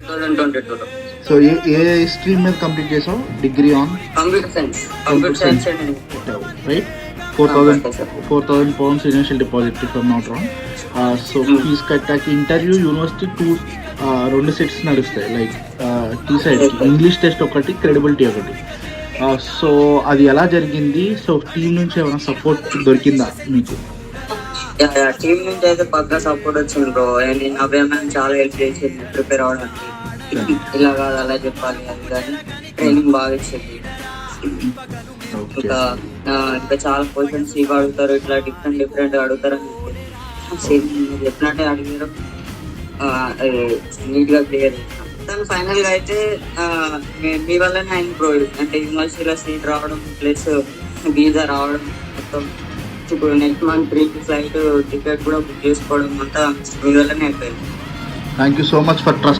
2022 so ఏ stream మీద complete చేసావు? Degree on computer science and right. 4,000 pounds initial deposit if I'm not wrong. So fees కట్టాక interview university 2 sets నడుస్తాయి, like T side English test ఒకటి, credibility ఒకటి. సో అది ఎలా జరిగింది? సో టీం నుంచి ఏమైనా సపోర్ట్ దొరికిందా మీకు? టీం నుంచి అయితే పక్కా సపోర్ట్ వచ్చింది బ్రో. నేను అభయ మ్యామ్ చాలా హెల్ప్ చేసింది ప్రిపేర్ అవడానికి. ఇలా కాదు అలా చెప్పాలి అది కానీ ట్రైనింగ్ బాగా ఇచ్చింది. ఇంకా చాలా క్వశ్చన్స్ ఇవి అడుగుతారు, ఇట్లా డిఫరెంట్ అడుగుతారు అని చెప్పినట్టే అడిగారు, నీట్ గా క్లియర్ చేసినాం. దాని ఫైనల్ గా అయితే మీ వల్లనే అయింది బ్రో. అంటే యూనివర్సిటీలో సీట్ రావడం ప్లస్ వీసా రావడం, మొత్తం ఇప్పుడు నెక్స్ట్ మంత్ 3 ఫ్లైట్ టికెట్ కూడా బుక్ చేసుకోవడం అంతా మీ వల్లనే అయిపోయింది. Thank you so much for trust.